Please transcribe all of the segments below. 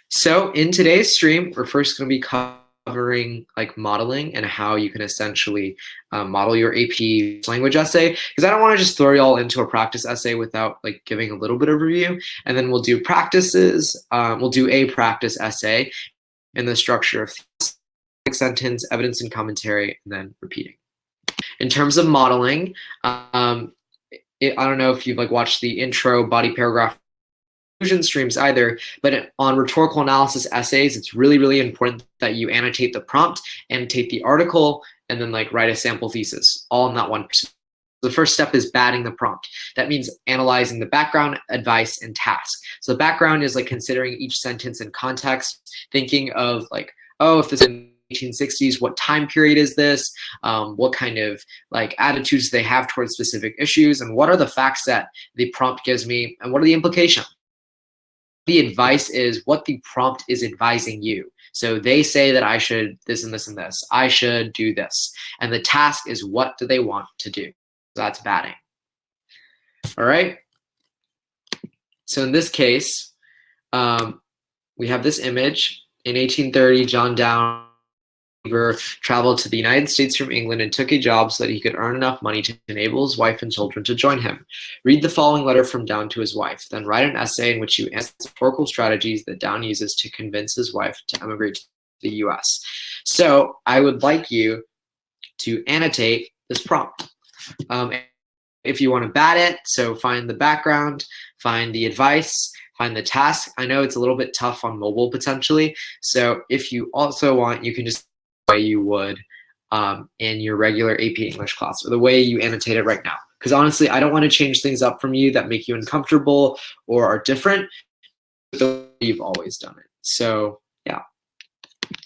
So in today's stream, we're first going to be covering like modeling and how you can essentially model your AP language essay, because I don't want to just throw you all into a practice essay without like giving a little bit of review. And then we'll do practices. We'll do a practice essay in the structure of sentence, evidence and commentary, and then repeating. In terms of modeling, I don't know if you've like watched the intro body paragraph streams either, but on rhetorical analysis essays, it's really, really important that you annotate the prompt, annotate the article, and then like write a sample thesis, all in that one. The first step is batting the prompt. That means analyzing the background, advice, and task. So the background is like considering each sentence in context, thinking of like, oh, if this is in the 1860s, what time period is this? What kind of like attitudes they have towards specific issues, and what are the facts that the prompt gives me, and what are the implications? The advice is what the prompt is advising you. So they say that I should this and this and this. I should do this. And the task is what do they want to do? So that's batting. All right. So in this case, we have this image. In 1830, John Down traveled to the United States from England and took a job so that he could earn enough money to enable his wife and children to join him. Read the following letter from Down to his wife, then write an essay in which you answer the rhetorical strategies that Down uses to convince his wife to emigrate to the US. So I would like you to annotate this prompt. If you want to bat it, so find the background, find the advice, find the task. I know it's a little bit tough on mobile potentially. So if you also want, you can just way you would in your regular AP English class, or the way you annotate it right now. Because honestly, I don't want to change things up from you that make you uncomfortable or are different. The way you've always done it. So yeah,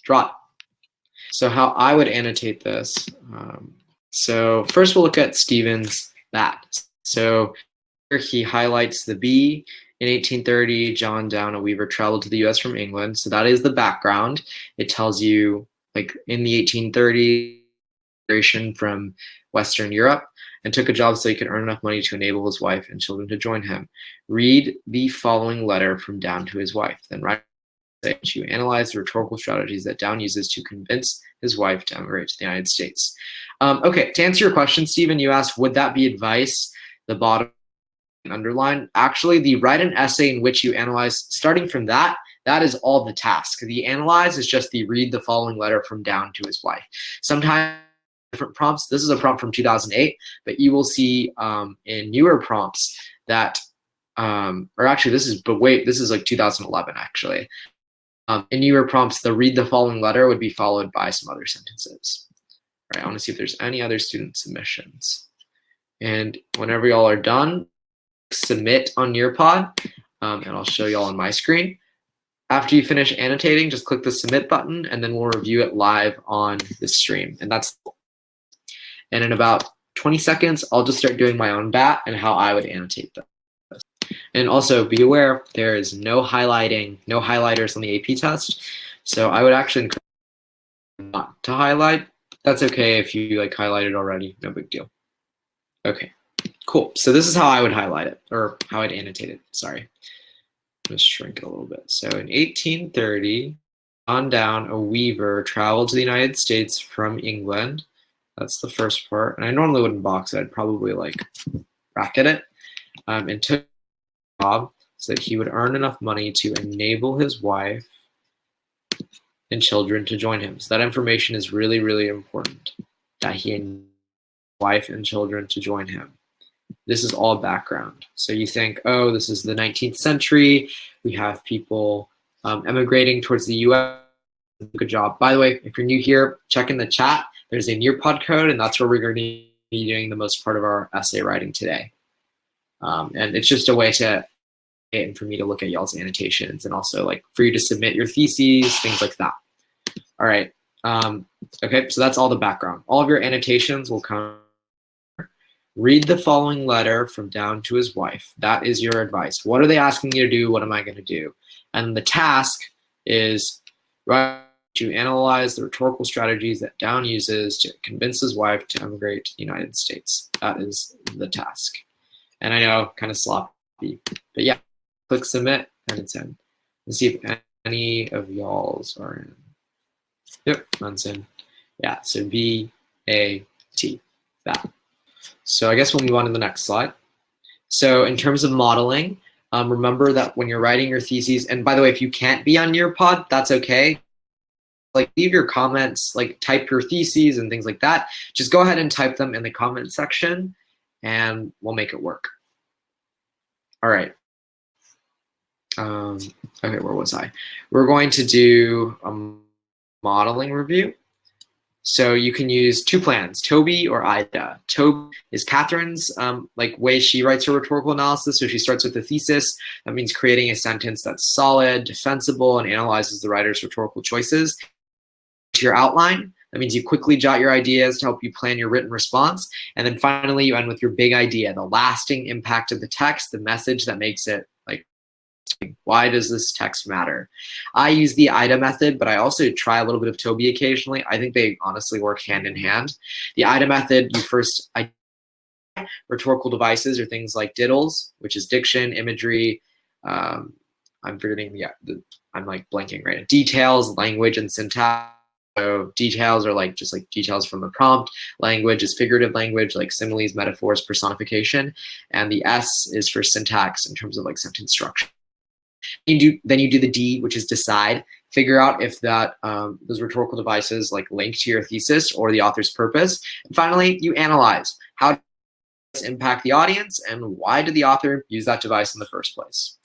draw it. So how I would annotate this. So first we'll look at Stephen's BAT. So here he highlights the B. In 1830, John Down, a weaver, traveled to the US from England. So that is the background. It tells you like in the 1830s, immigration from Western Europe, and took a job so he could earn enough money to enable his wife and children to join him. Read the following letter from Down to his wife, then write that you analyze the rhetorical strategies that Down uses to convince his wife to emigrate to the United States. Okay, to answer your question, Stephen, you asked, would that be advice? The bottom underline. Actually, the write an essay in which you analyze, starting from that is all the task. The analyze is just the read the following letter from Down to his wife. Sometimes different prompts. This is a prompt from 2008, but you will see in newer prompts that, or actually this is like 2011 actually. In newer prompts, the read the following letter would be followed by some other sentences. All right, I want to see if there's any other student submissions. And whenever y'all are done, submit on Nearpod, and I'll show y'all on my screen. After you finish annotating, just click the submit button, and then we'll review it live on the stream. And that's, and in about 20 seconds, I'll just start doing my own BAT and how I would annotate them. And also be aware, there is no highlighting, no highlighters on the AP test. So I would actually encourage you not to highlight. That's okay if you like highlighted already, no big deal. Okay, cool. So this is how I would highlight it, or how I'd annotate it, sorry. Let's shrink it a little bit. So in 1830, John Down, a weaver, traveled to the United States from England. That's the first part. And I normally wouldn't box it. I'd probably like bracket it. And took a job so that he would earn enough money to enable his wife and children to join him. So that information is really, really important, that he and wife and children to join him. This is all background. So you think, oh, this is the 19th century. We have people emigrating towards the US. Good job. By the way, if you're new here, check in the chat. There's a Nearpod code, and that's where we're going to be doing the most part of our essay writing today. And it's just a way to, and for me to look at y'all's annotations, and also like for you to submit your theses, things like that. All right. Okay, so that's all the background. All of your annotations will come. Read the following letter from Down to his wife. That is your advice. What are they asking you to do? What am I going to do? And the task is to analyze the rhetorical strategies that Down uses to convince his wife to emigrate to the United States. That is the task. And I know, kind of sloppy, but yeah, click submit and it's in. Let's see if any of y'all's are in. Yep, that's in. Yeah, so BAT, that. So I guess we'll move on to the next slide. So in terms of modeling, remember that when you're writing your theses, and by the way, if you can't be on Nearpod, that's okay. Like leave your comments, like type your theses and things like that. Just go ahead and type them in the comment section and we'll make it work. All right. Okay, where was I? We're going to do a modeling review. So you can use two plans, TOBY or IDA. TOBY is Catherine's like way she writes her rhetorical analysis. So she starts with a thesis. That means creating a sentence that's solid, defensible, and analyzes the writer's rhetorical choices. To your outline, that means you quickly jot your ideas to help you plan your written response. And then finally, you end with your big idea, the lasting impact of the text, the message that makes it like, why does this text matter? I use the IDA method, but I also try a little bit of TOBY occasionally. I think they honestly work hand in hand. The IDA method, you first identify rhetorical devices or things like diddles, which is diction, imagery. I'm forgetting, yeah, I'm like blanking right now. Details, language, and syntax. So details are like just like details from the prompt. Language is figurative language, like similes, metaphors, personification. And the S is for syntax in terms of like sentence structure. Then you do the D, which is decide. Figure out if that those rhetorical devices like link to your thesis or the author's purpose. And finally, you analyze. How does this impact the audience and why did the author use that device in the first place?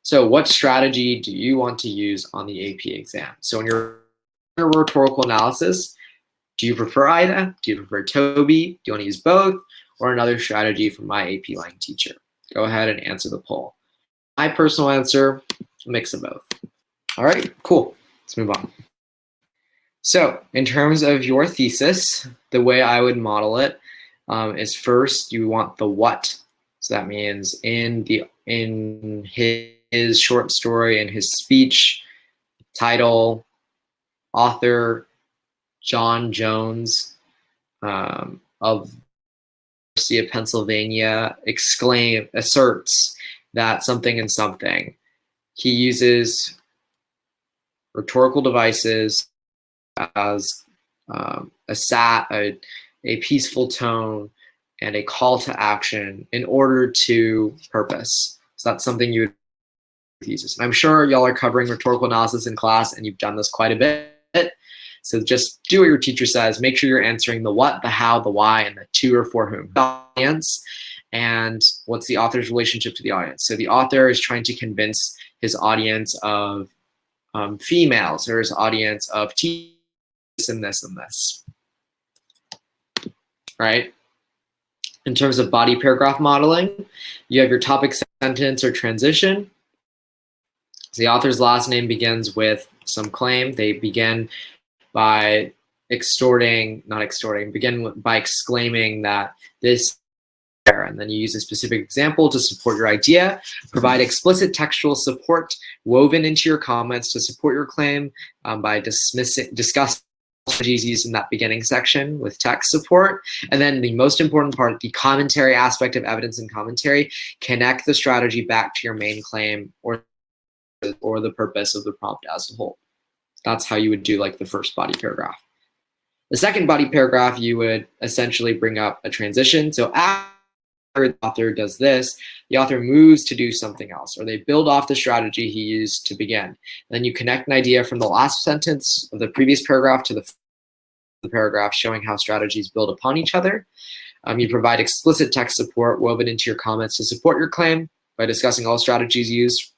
So what strategy do you want to use on the AP exam? So in your rhetorical analysis, do you prefer IDA? Do you prefer TOBY? Do you want to use both? Or another strategy from my AP Lang teacher? Go ahead and answer the poll. My personal answer, a mix of both. All right, cool. Let's move on. So in terms of your thesis, the way I would model it is first you want the what. So that means in his short story and his speech, title, author, John Jones of the University of Pennsylvania asserts that something and something. He uses rhetorical devices as a peaceful tone and a call to action in order to purpose. So that's something you would thesis. And I'm sure y'all are covering rhetorical analysis in class and you've done this quite a bit. So just do what your teacher says. Make sure you're answering the what, the how, the why, and the to or for whom. The audience and what's the author's relationship to the audience. So the author is trying to convince his audience of females or his audience of this and this and this. Right? In terms of body paragraph modeling, you have your topic sentence or transition. So the author's last name begins with some claim. They begin by begin by exclaiming that this, and then you use a specific example to support your idea. Provide explicit textual support woven into your comments to support your claim by discussing strategies used in that beginning section with text support. And then the most important part, the commentary aspect of evidence and commentary, connect the strategy back to your main claim or the purpose of the prompt as a whole. That's how you would do like the first body paragraph. The second body paragraph, you would essentially bring up a transition. So after the author does this, the author moves to do something else, or they build off the strategy he used to begin. Then you connect an idea from the last sentence of the previous paragraph to the paragraph showing how strategies build upon each other. You provide explicit text support woven into your comments to support your claim by discussing all strategies used,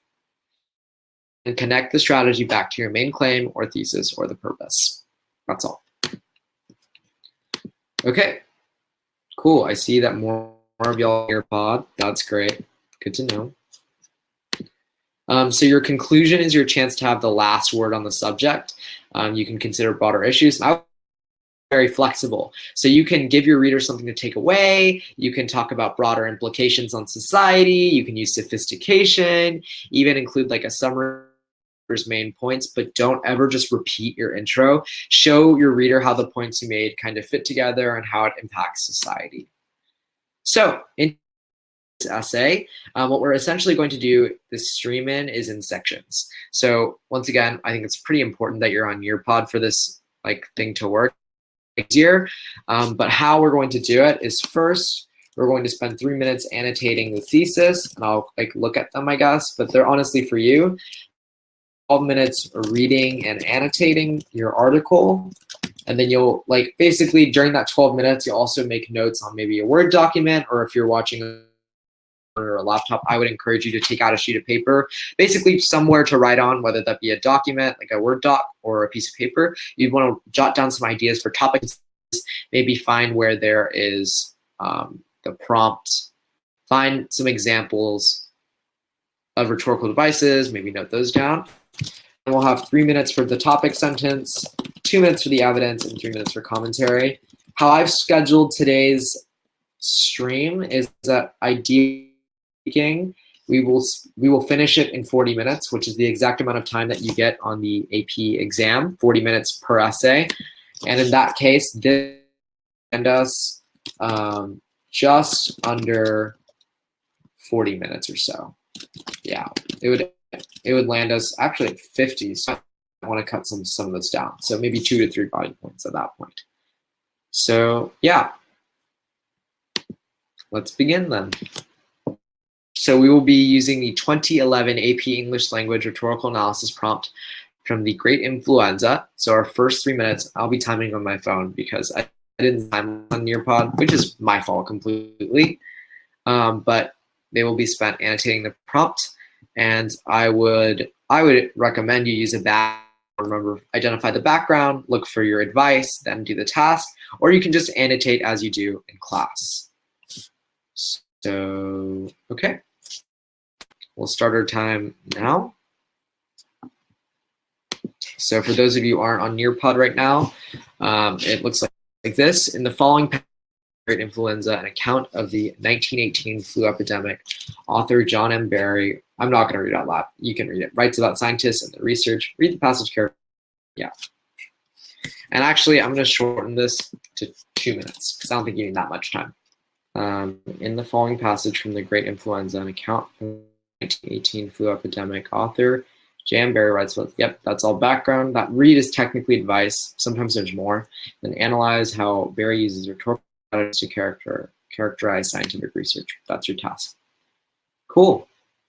and connect the strategy back to your main claim or thesis or the purpose. That's all. Okay, cool. I see that more of y'all in your pod. That's great. Good to know. So your conclusion is your chance to have the last word on the subject. You can consider broader issues. I'm very flexible. So you can give your reader something to take away. You can talk about broader implications on society. You can use sophistication, even include like a summary main points, but don't ever just repeat your intro. Show your reader how the points you made kind of fit together and how it impacts society. So in essay, what we're essentially going to do this stream is in sections. So once again, I think it's pretty important that you're on Nearpod for this thing to work easier. But how we're going to do it is first, we're going to spend 3 minutes annotating the thesis, and I'll look at them, I guess, but they're honestly for you. 12 minutes reading and annotating your article. And then you'll basically during that 12 minutes, you'll also make notes on maybe a Word document, or if you're watching or a laptop, I would encourage you to take out a sheet of paper, basically somewhere to write on, whether that be a document, like a Word doc, or a piece of paper. You'd want to jot down some ideas for topics, maybe find where there is the prompt, find some examples of rhetorical devices, maybe note those down. And we'll have 3 minutes for the topic sentence, 2 minutes for the evidence, and 3 minutes for commentary. How I've scheduled today's stream is that ideally we will finish it in 40 minutes, which is the exact amount of time that you get on the AP exam, 40 minutes per essay. And in that case, this will end us just under 40 minutes or so. Yeah, it would land us actually at 50. So I want to cut some of this down. So maybe 2 to 3 body points at that point. So yeah, let's begin then. So we will be using the 2011 AP English Language Rhetorical Analysis prompt from the Great Influenza. So our first 3 minutes, I'll be timing on my phone because I didn't time on Nearpod, which is my fault completely. But they will be spent annotating the prompt, and I would recommend you use a BAT. Remember, identify the background, look for your advice, then do the task, or you can just annotate as you do in class. So, okay. We'll start our time now. So for those of you who aren't on Nearpod right now, it looks like this. In the following Great Influenza, an account of the 1918 flu epidemic, author John M. Barry. I'm not going to read out loud. You can read it. Writes about scientists and the research. Read the passage carefully. Yeah. And actually, I'm going to shorten this to 2 minutes because I don't think you need that much time. In the following passage from the Great Influenza, an account of the 1918 flu epidemic, author J.M. Barry writes about, yep, that's all background. That read is technically advice. Sometimes there's more. Then analyze how Barry uses rhetorical to characterize scientific research. That's your task. Cool.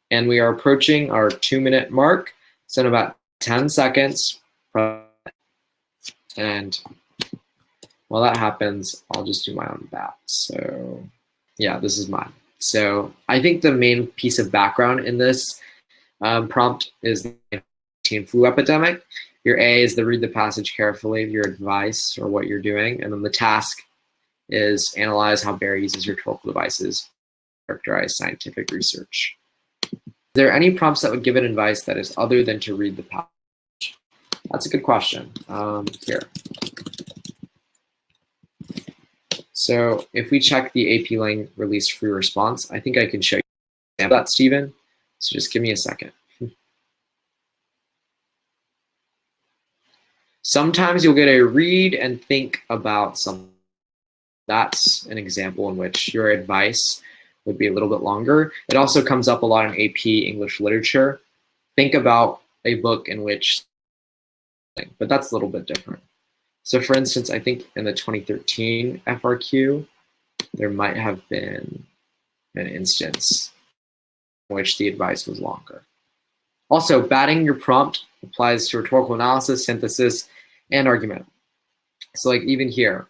And we are approaching our 2 minute mark. So in about 10 seconds. And while that happens, I'll just do my own BAT. So yeah, this is mine. So I think the main piece of background in this prompt is the 1918 flu epidemic. Your A is the read the passage carefully, your advice or what you're doing. And then the task is analyze how Barry uses rhetorical devices to characterize scientific research. Is there any prompts that would give an advice that is other than to read the passage? That's a good question. Here. So if we check the AP Lang released free response, I think I can show you that, Stephen. So just give me a second. Sometimes you'll get a read and think about something. That's an example in which your advice would be a little bit longer. It also comes up a lot in AP English literature. Think about a book in which, but that's a little bit different. So for instance, I think in the 2013 FRQ, there might have been an instance in which the advice was longer. Also, batting your prompt applies to rhetorical analysis, synthesis, and argument. So like even here,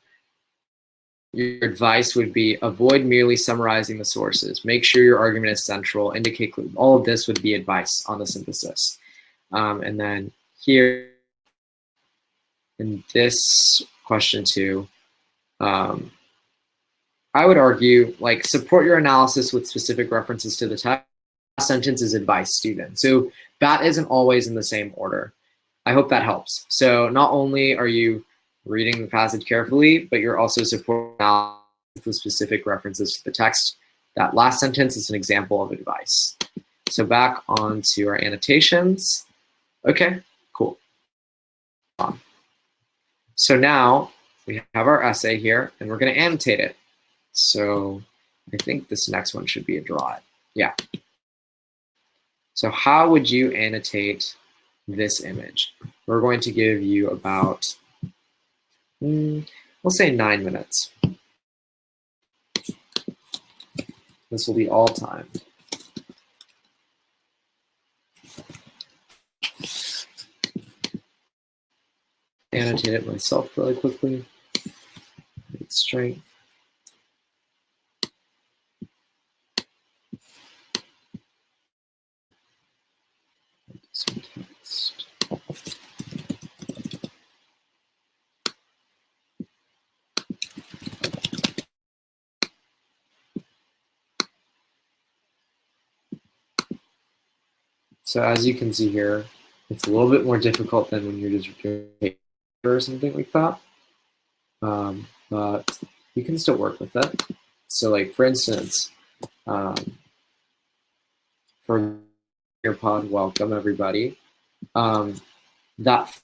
your advice would be avoid merely summarizing the sources. Make sure your argument is central, indicate all of this would be advice on the synthesis. And then here in this question too, I would argue like support your analysis with specific references to the text. Last sentence is advice, Stephen. So that isn't always in the same order. I hope that helps. So not only are you reading the passage carefully, but you're also supporting with specific references to the text. That last sentence is an example of advice. So back on to our annotations. Okay, cool. So now we have our essay here, and we're going to annotate it. So I think this next one should be a draw it. Yeah. So how would you annotate this image? We're going to give you about, we'll say 9 minutes. This will be all timed. Annotate it myself really quickly. Strength. Some text. So as you can see here, it's a little bit more difficult than when you're just doing paper or something like that. But you can still work with it. So like for instance, for your pod, welcome everybody. That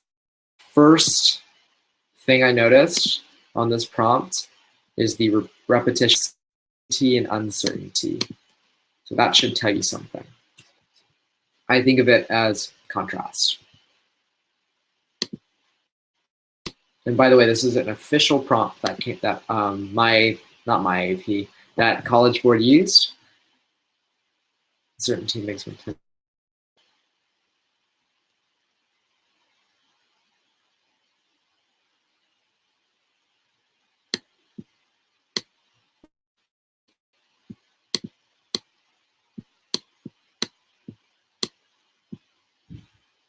first thing I noticed on this prompt is the repetition and uncertainty. So that should tell you something. I think of it as contrast. And by the way, this is an official prompt that not my AP, that College Board used. Certainty makes me think.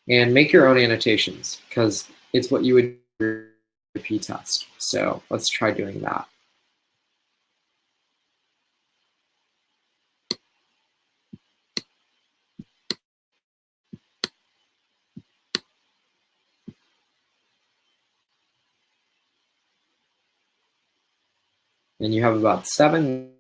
And make your own annotations, because it's what you would do in a P test. So let's try doing that. And you have about 7.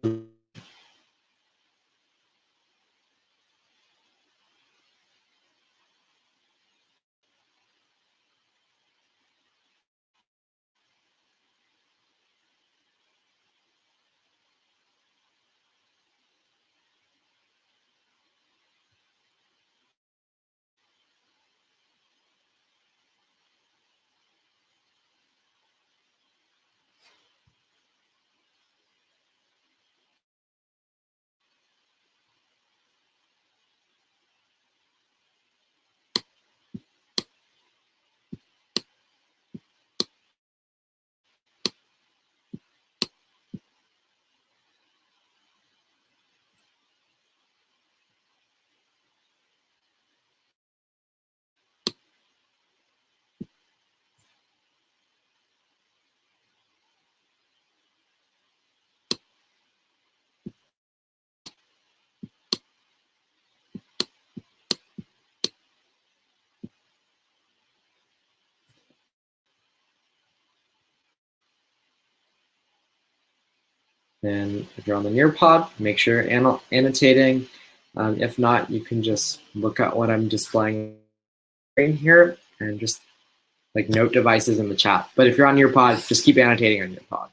Then if you're on the Nearpod, make sure you're annotating. If not, you can just look at what I'm displaying in here and just like note devices in the chat. But if you're on Nearpod, just keep annotating on Nearpod.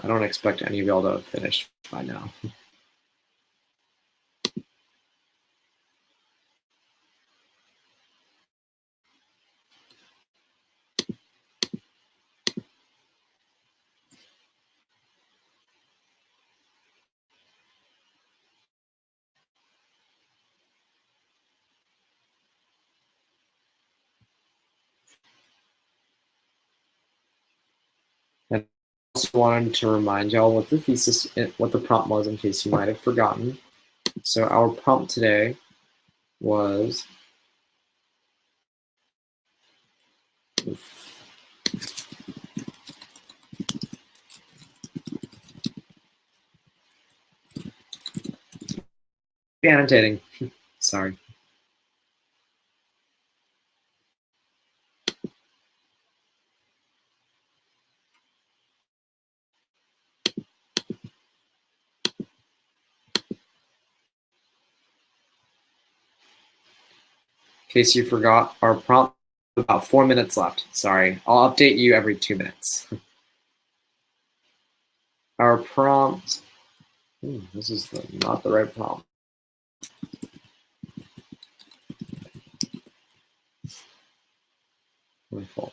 I don't expect any of y'all to have finished by now. And I also wanted to remind y'all what the thesis, what the prompt was in case you might have forgotten. So our prompt today was annotating. Sorry. case you forgot, our prompt about 4 minutes left. Sorry, I'll update you every 2 minutes. Our prompt, this is not the right prompt. My fault.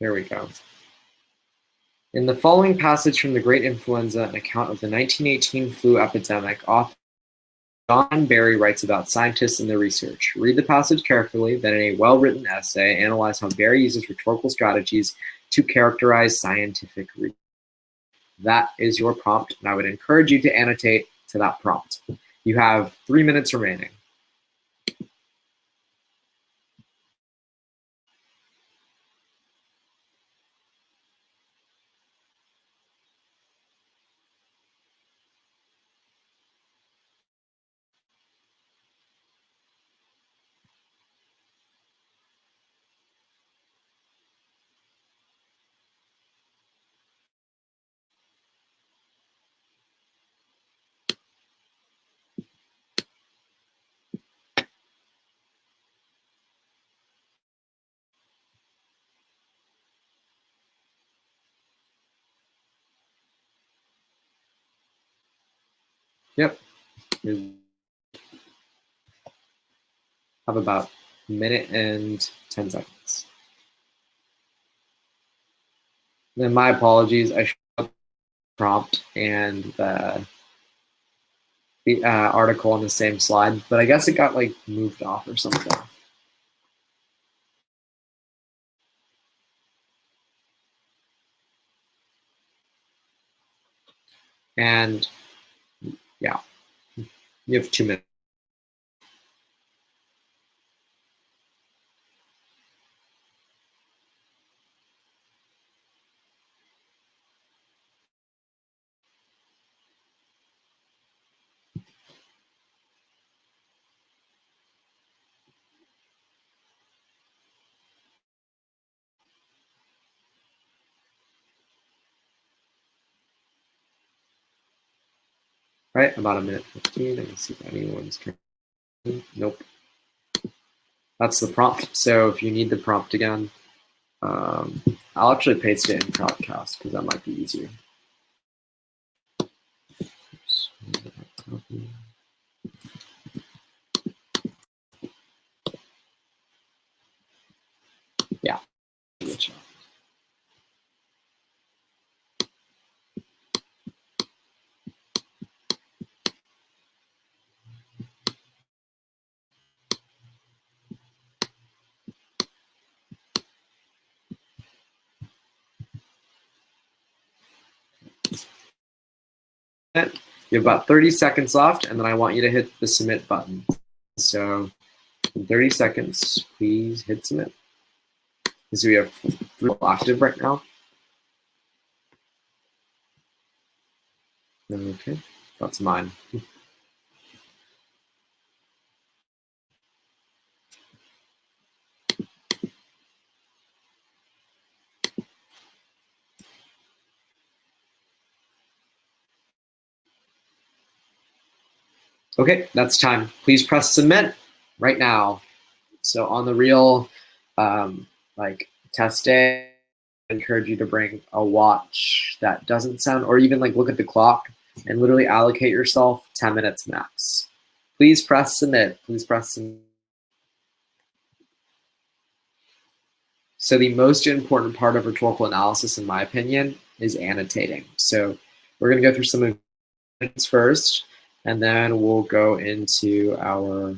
Here we go. In the following passage from The Great Influenza, an account of the 1918 flu epidemic, author John Barry writes about scientists and their research. Read the passage carefully, then in a well-written essay, analyze how Barry uses rhetorical strategies to characterize scientific research. That is your prompt, and I would encourage you to annotate to that prompt. You have 3 minutes remaining. Yep. You have about a minute and 10 seconds. Then my apologies, I should have the prompt and the article on the same slide, but I guess it got like moved off or something. And yeah, you have 2 minutes. Right, about a minute 15. Let me see if anyone's trying. Nope. That's the prompt. So if you need the prompt again, I'll actually paste it in Podcast because that might be easier. Oops. Yeah. You have about 30 seconds left, and then I want you to hit the submit button. So in 30 seconds, please hit submit. Because we have 3 active right now. Okay, that's mine. Okay, that's time. Please press submit right now. So on the real like test day, I encourage you to bring a watch that doesn't sound, or even like look at the clock and literally allocate yourself 10 minutes max. Please press submit. Please press submit. So the most important part of rhetorical analysis, in my opinion, is annotating. So we're going to go through some of things first, and then we'll go into our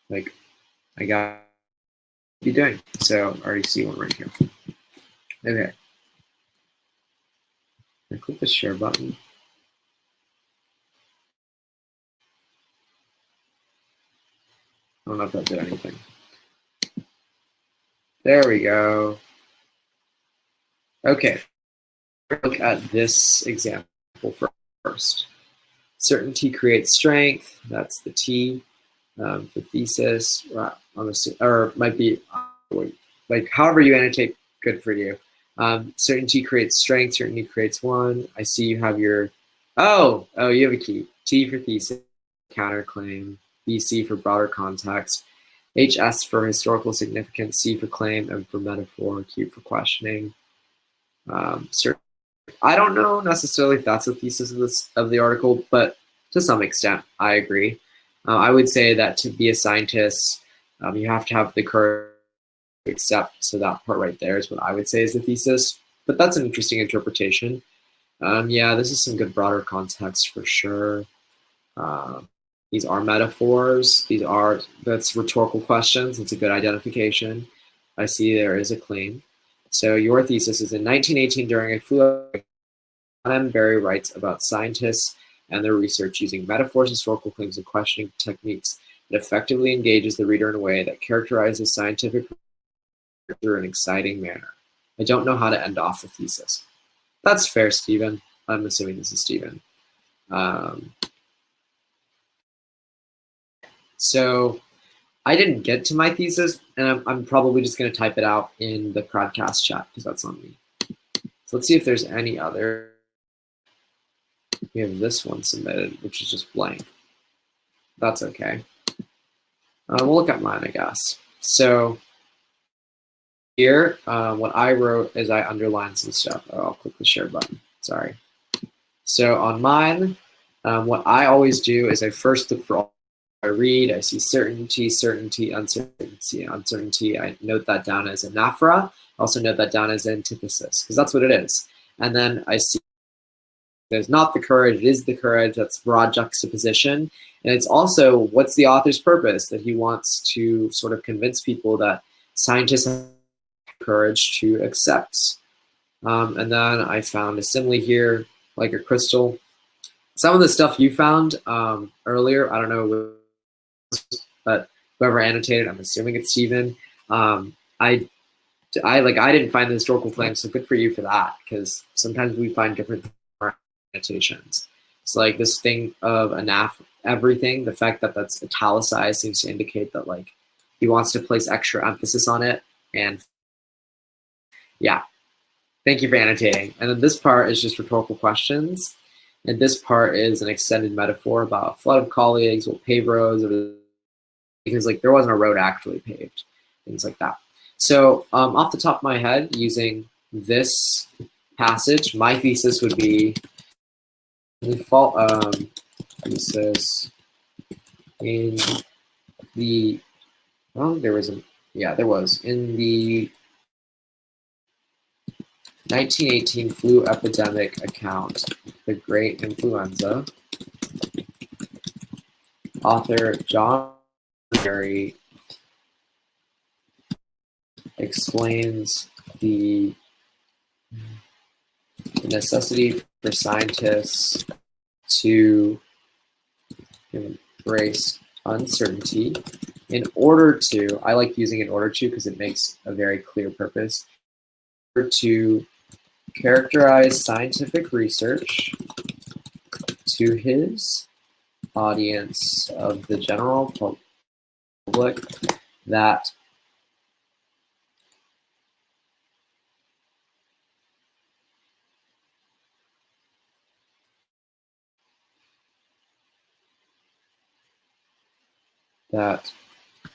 like I got be doing. So I already see one right here. Okay. I click the share button. I don't know if that did anything. There we go. Okay. Look at this example first. Certainty creates strength. That's the T for thesis. Or might be like however you annotate, good for you. Certainty creates strength. Certainty creates one. I see you have your, you have a key. T for thesis, counterclaim. BC for broader context. HS for historical significance. C for claim. M for metaphor. Q for questioning. I don't know necessarily if that's the thesis of the article, but to some extent, I agree. I would say that to be a scientist, you have to have the courage to accept. So that part right there is what I would say is the thesis. But that's an interesting interpretation. Yeah, this is some good broader context for sure. These are metaphors. That's rhetorical questions. It's a good identification. I see there is a claim. So your thesis is in 1918 during a flu. M. Berry writes about scientists and their research using metaphors, historical claims, and questioning techniques that effectively engages the reader in a way that characterizes scientific through an exciting manner. I don't know how to end off the thesis. That's fair, Stephen. I'm assuming this is Stephen. So I didn't get to my thesis, and I'm probably just going to type it out in the Crowdcast chat because that's on me. So let's see if there's any other. We have this one submitted, which is just blank. That's okay. We'll look at mine, I guess. So here, what I wrote is I underlined some stuff. I'll click the share button. Sorry. So on mine, what I always do is I first look for all I read. I see certainty, certainty, uncertainty, uncertainty. I note that down as anaphora. I also note that down as antithesis, because that's what it is. And then I see there's not the courage, it is the courage. That's broad juxtaposition. And it's also, what's the author's purpose? That he wants to sort of convince people that scientists have courage to accept. And then I found a simile here, like a crystal. Some of the stuff you found earlier, I don't know, but whoever annotated, I'm assuming it's Stephen. I didn't find the historical claim, so good for you for that, because sometimes we find different annotations. It's like this thing of everything, the fact that that's italicized seems to indicate that like he wants to place extra emphasis on it. And yeah, thank you for annotating. And then this part is just rhetorical questions. And this part is an extended metaphor about a flood of colleagues will pave roads, because like there wasn't a road actually paved, things like that. So off the top of my head, using this passage, my thesis would be thesis in the, there was in the 1918 flu epidemic account, the Great Influenza, author John Berry explains the necessity for scientists to embrace uncertainty in order to, I like using in order to because it makes a very clear purpose, to characterize scientific research to his audience of the general public that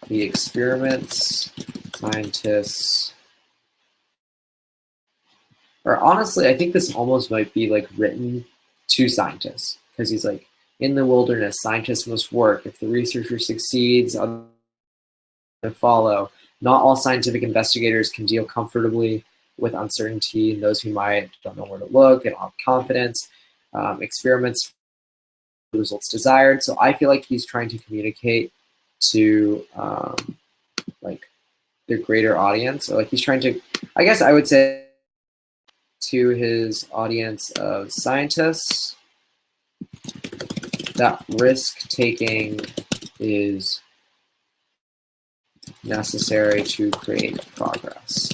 the experiments scientists, or honestly, I think this almost might be like written to scientists, because he's like, in the wilderness, scientists must work. If the researcher succeeds, others follow. Not all scientific investigators can deal comfortably with uncertainty, and those who might don't know where to look and don't have confidence. Experiments results desired. So I feel like he's trying to communicate to like the greater audience, or like he's trying to, I guess I would say, to his audience of scientists that risk-taking is necessary to create progress.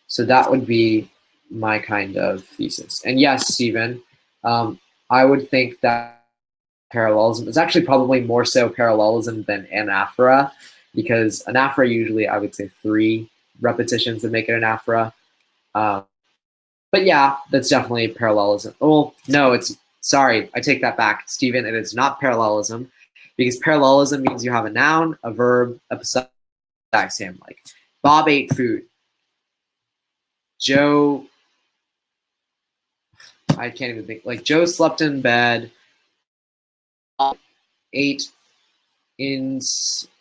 So that would be my kind of thesis. And yes, Stephen, I would think that parallelism. It's actually probably more so parallelism than anaphora, because anaphora usually, I would say, 3 repetitions that make it anaphora. But yeah, that's definitely parallelism. Oh, no, sorry, I take that back, Stephen. It is not parallelism, because parallelism means you have a noun, a verb, a possessive, exact same. Like, Bob ate food. Joe, I can't even think. Like, Joe slept in bed. Bob ate in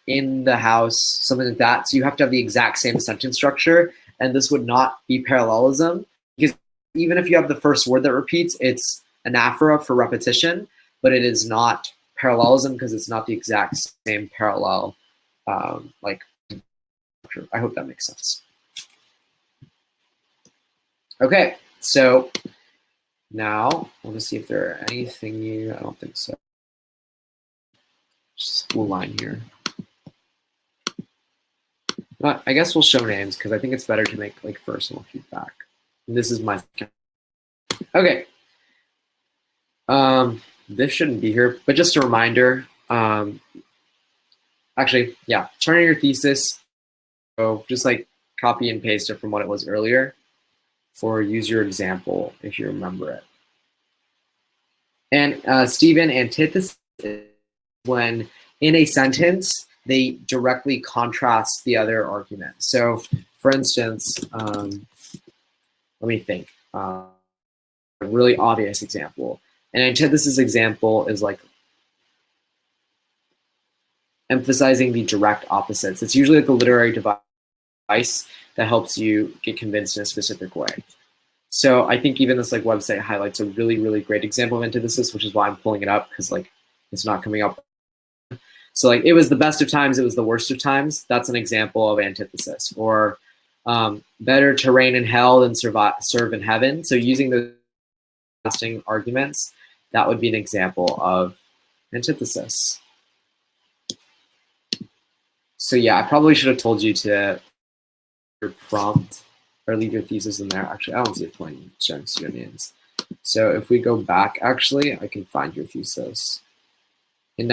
the house, something like that. So you have to have the exact same sentence structure, and this would not be parallelism, because even if you have the first word that repeats, it's anaphora for repetition, but it is not parallelism because it's not the exact same parallel. Like, I hope that makes sense. Okay, so now I want to see if there are anything new. I don't think so. Just a line here. But I guess we'll show names because I think it's better to make like personal feedback. And this is my okay. This shouldn't be here, but just a reminder. Actually, yeah, turn in your thesis. So just like copy and paste it from what it was earlier, or use your example if you remember it. And Stephen, antithesis is when in a sentence they directly contrast the other argument. So, for instance, let me think. A really obvious example. An antithesis example is like emphasizing the direct opposites. It's usually like a literary device that helps you get convinced in a specific way. So I think even this like website highlights a really, really great example of antithesis, which is why I'm pulling it up, because like it's not coming up. So like it was the best of times, it was the worst of times. That's an example of antithesis. Or better to reign in hell than serve in heaven. So using those contrasting arguments, that would be an example of antithesis. So yeah, I probably should have told you to your prompt or leave your thesis in there. Actually, I don't see a point in showing pseudonyms. So if we go back, actually, I can find your thesis. In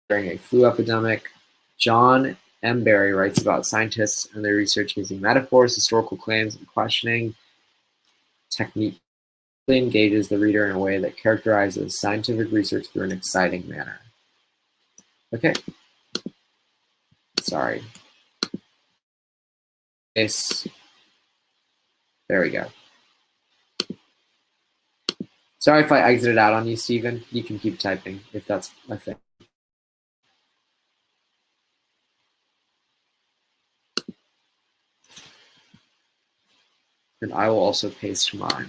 during a flu epidemic, John M. Barry writes about scientists and their research using metaphors, historical claims, and questioning technique. Engages the reader in a way that characterizes scientific research through an exciting manner. Okay. Sorry. Yes. There we go. Sorry if I exited out on you, Stephen. You can keep typing if that's a thing. And I will also paste mine.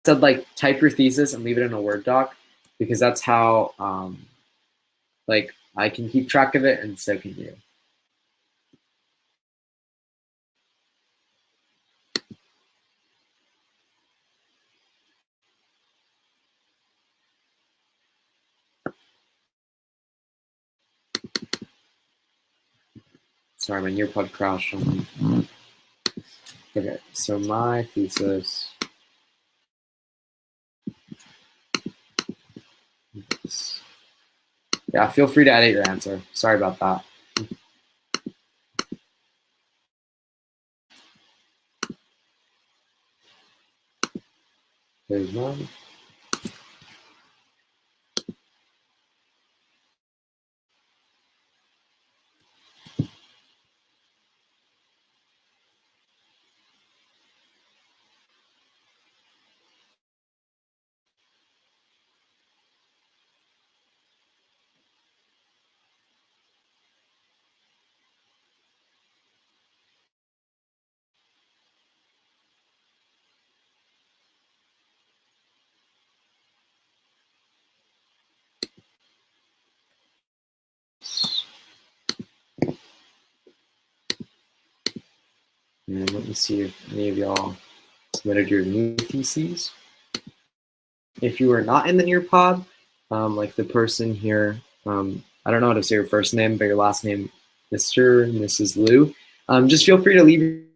So like type your thesis and leave it in a Word doc, because that's how like I can keep track of it and so can you. Sorry, my earpod crashed on me. Okay, so my thesis. Yeah, feel free to edit your answer. Sorry about that. There's one. And let me see if any of y'all submitted your new theses. If you are not in the Nearpod, like the person here, I don't know how to say your first name, but your last name, Mr. and Mrs. Liu, just feel free to leave in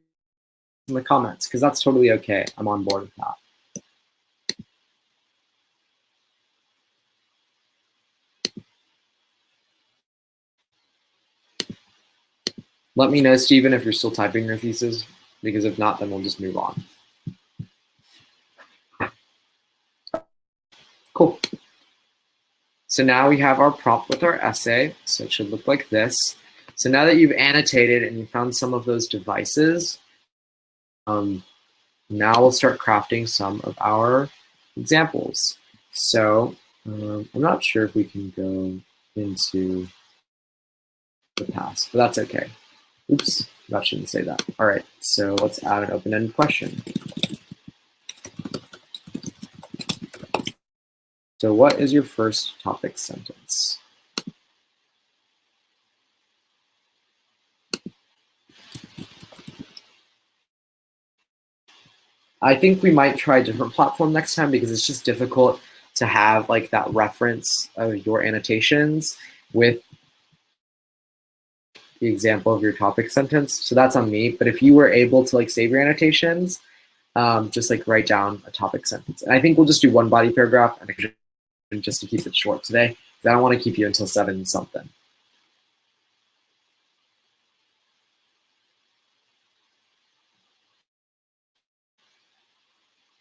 the comments, because that's totally okay. I'm on board with that. Let me know, Stephen, if you're still typing your thesis, because if not, then we'll just move on. Cool. So now we have our prompt with our essay. So it should look like this. So now that you've annotated and you found some of those devices, now we'll start crafting some of our examples. So I'm not sure if we can go into the past, but that's okay. Oops, that shouldn't say that. All right, so let's add an open-ended question. So what is your first topic sentence? I think we might try a different platform next time because it's just difficult to have like that reference of your annotations with the example of your topic sentence. So that's on me. But if you were able to like save your annotations, just like write down a topic sentence. And I think we'll just do one body paragraph and just to keep it short today, because I don't want to keep you until 7 something.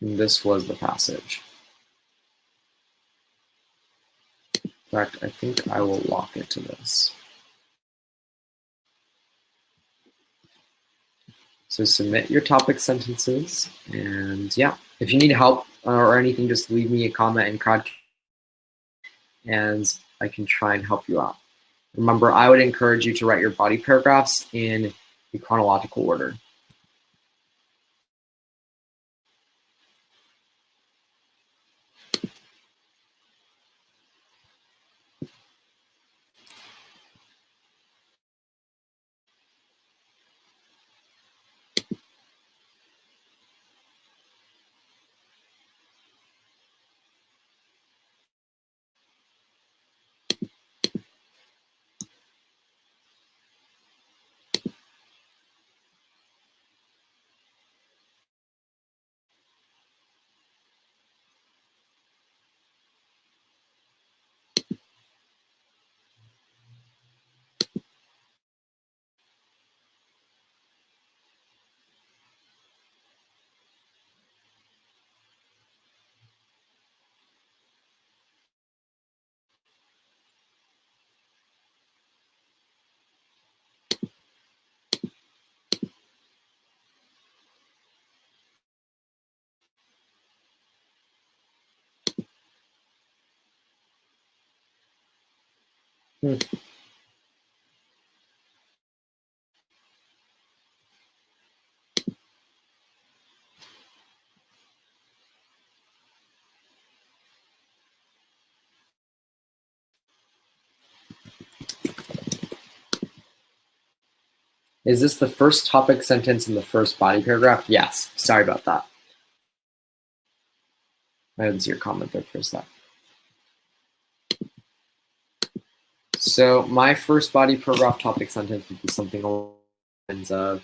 And this was the passage. In fact, I think I will lock it to this. So submit your topic sentences, and yeah, if you need help or anything, just leave me a comment in Crowd, and I can try and help you out. Remember, I would encourage you to write your body paragraphs in the chronological order. Is this the first topic sentence in the first body paragraph? Yes. Sorry about that. I didn't see your comment there for a sec. So my first body paragraph topic sentence would be something along the lines of,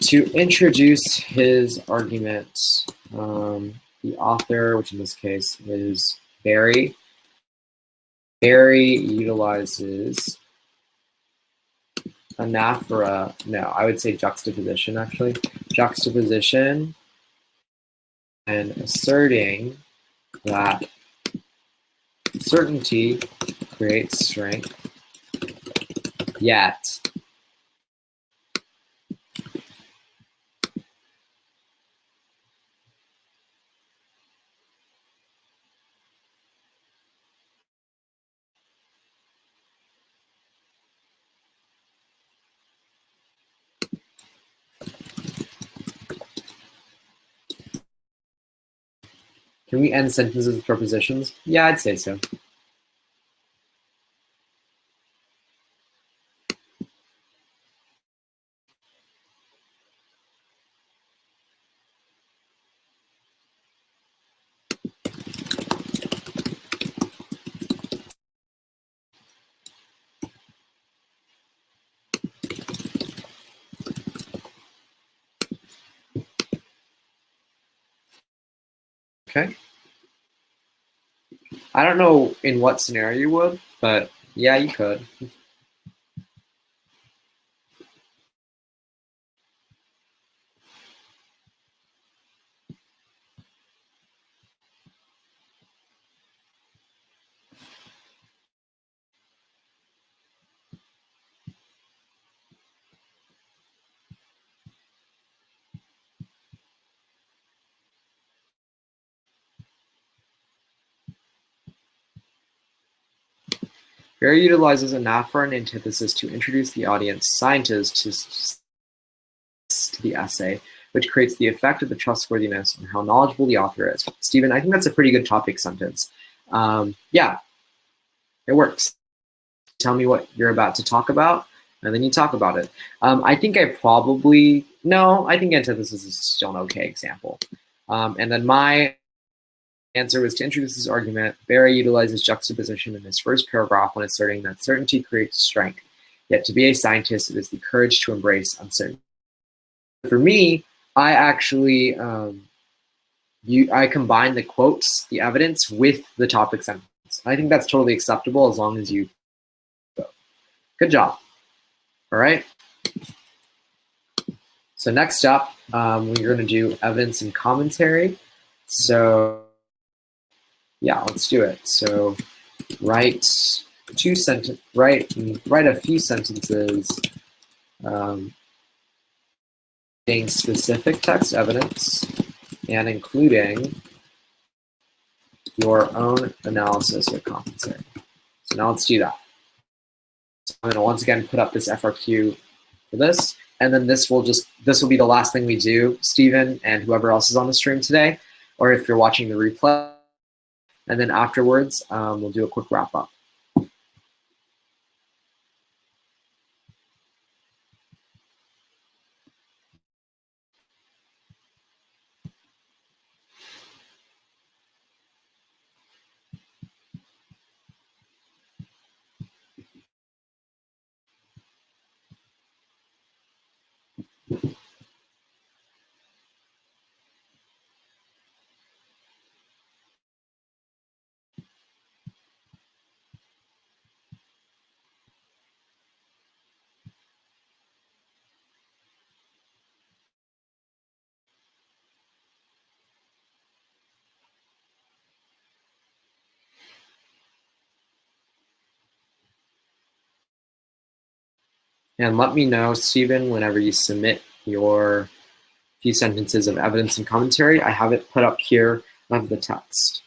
to introduce his argument, the author, which in this case is Barry. Barry utilizes anaphora, no, I would say juxtaposition actually. Juxtaposition and asserting that certainty creates strength, yet can we end sentences with prepositions? Yeah, I'd say so. Okay. I don't know in what scenario you would, but yeah, you could. Barry utilizes anaphora and antithesis to introduce the audience, scientists, to the essay, which creates the effect of the trustworthiness and how knowledgeable the author is. Stephen, I think that's a pretty good topic sentence. Yeah, it works. Tell me what you're about to talk about, and then you talk about it. I think I think antithesis is still an okay example. And then my answer was to introduce this argument. Barry utilizes juxtaposition in his first paragraph when asserting that certainty creates strength. Yet to be a scientist, it is the courage to embrace uncertainty. For me, I actually I combine the quotes, the evidence, with the topic sentence. I think that's totally acceptable as long as you go. Good job. All right. So next up, we're going to do evidence and commentary. So yeah, let's do it. So write a few sentences being specific text evidence and including your own analysis or commentary. So now let's do that. So I'm going to once again put up this FRQ for this, and then this will be the last thing we do, Stephen and whoever else is on the stream today, or if you're watching the replay. And then afterwards, we'll do a quick wrap up. And let me know, Stephen, whenever you submit your few sentences of evidence and commentary. I have it put up here of the text.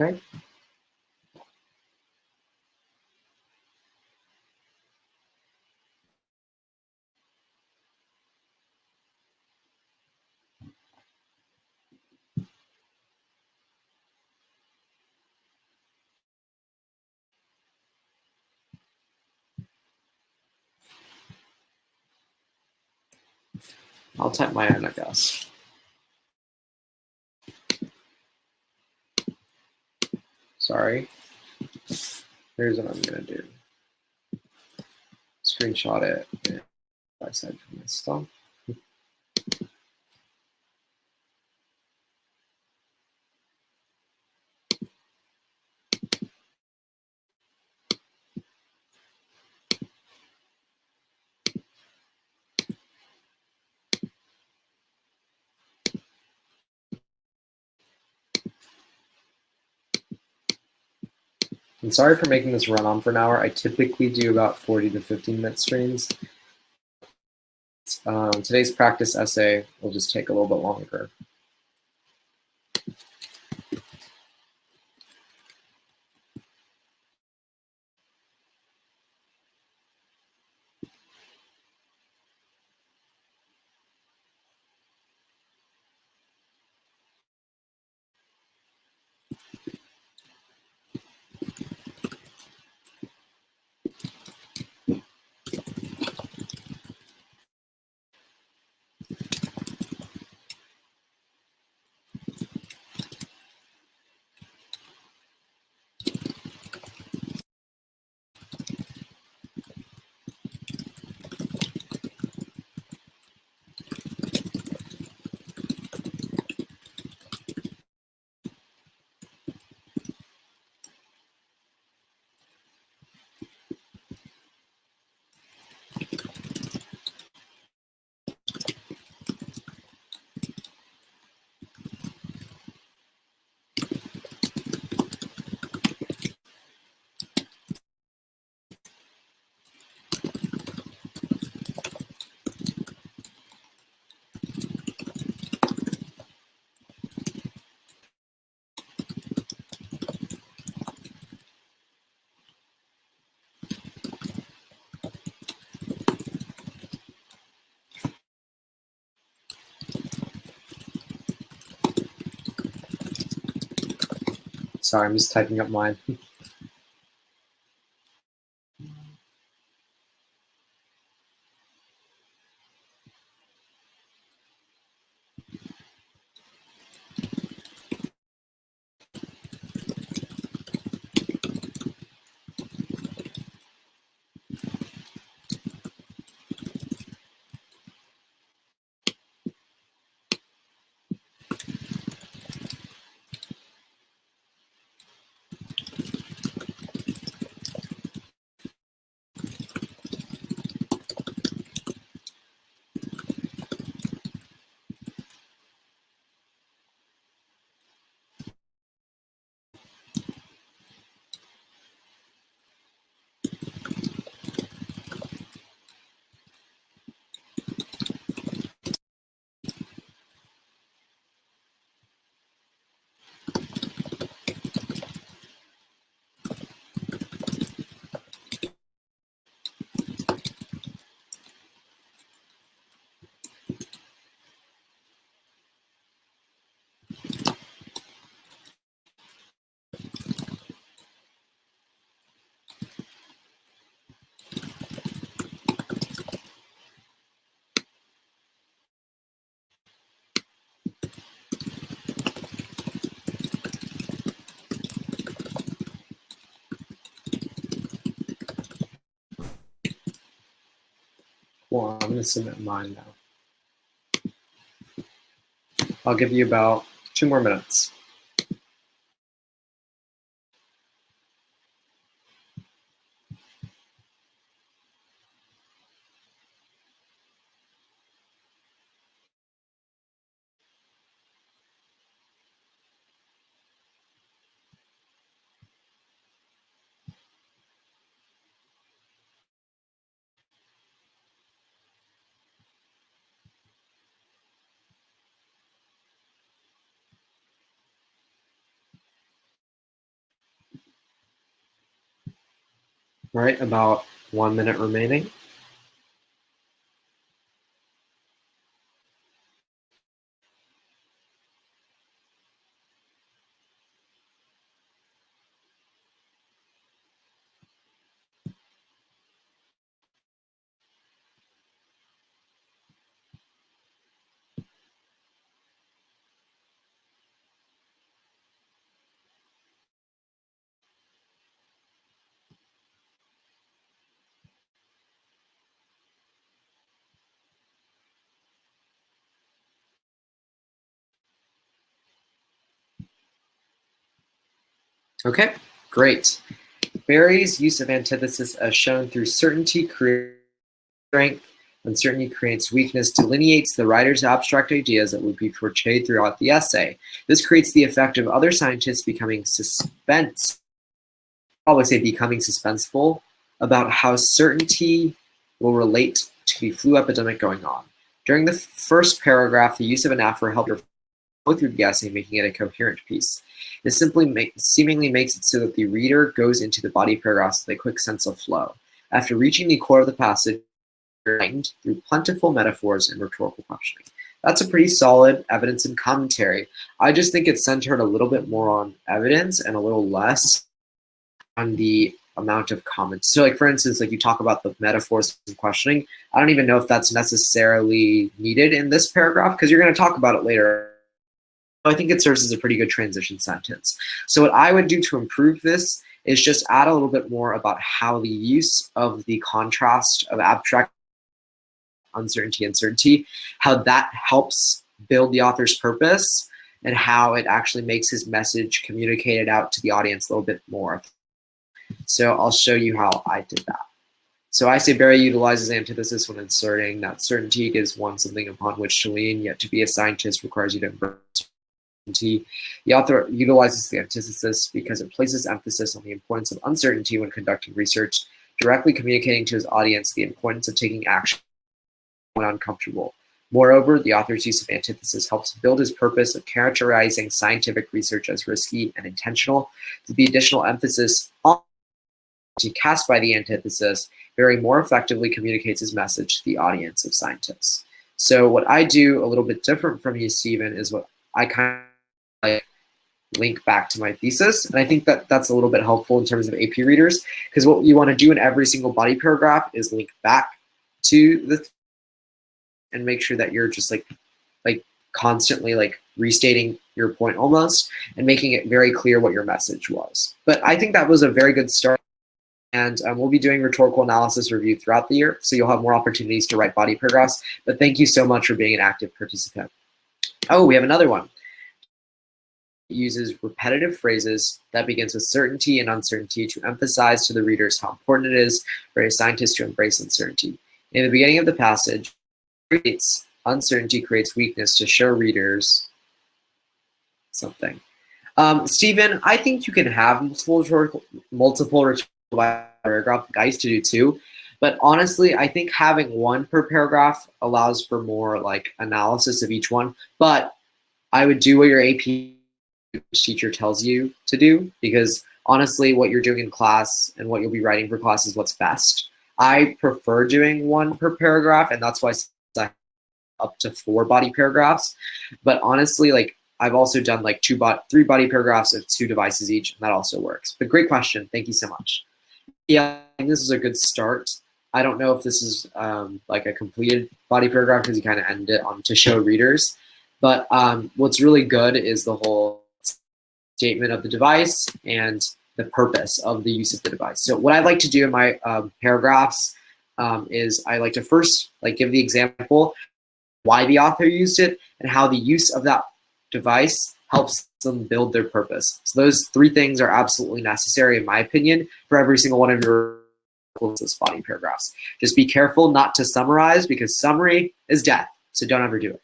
Okay. I'll type my own, I guess. Sorry. Here's what I'm going to do. Screenshot it and aside from this stuff. And sorry for making this run on for an hour. I typically do about 40 to 15-minute streams. Today's practice essay will just take a little bit longer. Sorry, I'm just typing up mine. Well, I'm going to submit mine now. I'll give you about 2 more minutes. All right, about 1 minute remaining. Okay, great. Berry's use of antithesis as shown through certainty creates strength, uncertainty creates weakness, delineates the writer's abstract ideas that would be portrayed throughout the essay. This creates the effect of other scientists becoming becoming suspenseful about how certainty will relate to the flu epidemic going on. During the first paragraph, the use of an aphorism helped go through the essay, making it a coherent piece. This seemingly makes it so that the reader goes into the body paragraphs with a quick sense of flow. After reaching the core of the passage, through plentiful metaphors and rhetorical questioning. That's a pretty solid evidence and commentary. I just think it's centered a little bit more on evidence and a little less on the amount of comments. So like, for instance, like you talk about the metaphors and questioning. I don't even know if that's necessarily needed in this paragraph because you're going to talk about it later. I think it serves as a pretty good transition sentence. So what I would do to improve this is just add a little bit more about how the use of the contrast of abstract uncertainty and certainty, how that helps build the author's purpose and how it actually makes his message communicated out to the audience a little bit more. So I'll show you how I did that. So I say Berry utilizes antithesis when inserting that certainty gives one something upon which to lean, yet to be a scientist requires you to embrace certainty. The author utilizes the antithesis because it places emphasis on the importance of uncertainty when conducting research, directly communicating to his audience the importance of taking action when uncomfortable. Moreover, the author's use of antithesis helps build his purpose of characterizing scientific research as risky and intentional. The additional emphasis on cast by the antithesis, Berry more effectively communicates his message to the audience of scientists. So what I do a little bit different from you, Stephen, is what I kind of like link back to my thesis. And I think that that's a little bit helpful in terms of AP readers, because what you want to do in every single body paragraph is link back to the and make sure that you're just like constantly like restating your point almost and making it very clear what your message was. But I think that was a very good start. And we'll be doing rhetorical analysis review throughout the year, so you'll have more opportunities to write body paragraphs. But thank you so much for being an active participant. Oh, we have another one. It uses repetitive phrases that begins with certainty and uncertainty to emphasize to the readers how important it is for a scientist to embrace uncertainty. In the beginning of the passage, uncertainty creates weakness to show readers something. Stephen, I think you can have multiple rhetorical paragraph. I used to do two, but honestly, I think having one per paragraph allows for more like analysis of each one. But I would do what your AP teacher tells you to do, because honestly, what you're doing in class and what you'll be writing for class is what's best. I prefer doing one per paragraph, and that's why I up to 4 body paragraphs. But honestly, like I've also done like 3 body paragraphs of 2 devices each, and that also works. But great question. Thank you so much. Yeah, I think this is a good start. I don't know if this is like a completed body paragraph because you kind of end it on to show readers. But what's really good is the whole statement of the device and the purpose of the use of the device. So what I like to do in my paragraphs is I like to first like give the example, why the author used it, and how the use of that device helps them build their purpose. So those 3 things are absolutely necessary, in my opinion, for every single one of your body paragraphs. Just be careful not to summarize, because summary is death. So don't ever do it.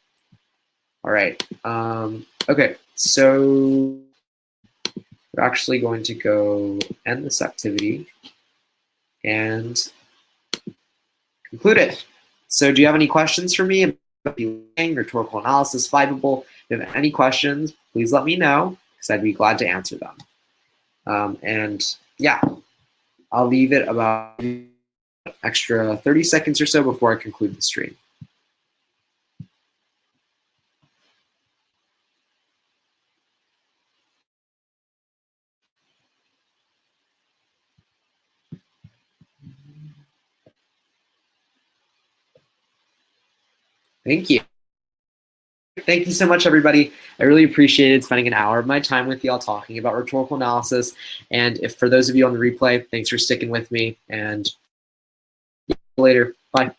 All right. Okay. So we're actually going to go end this activity and conclude it. So do you have any questions for me about rhetorical analysis, Fiveable? If you have any questions, please let me know, because I'd be glad to answer them. And yeah, I'll leave it about an extra 30 seconds or so before I conclude the stream. Thank you. Thank you so much, everybody. I really appreciated spending an hour of my time with y'all talking about rhetorical analysis. And if for those of you on the replay, thanks for sticking with me, and see you later. Bye.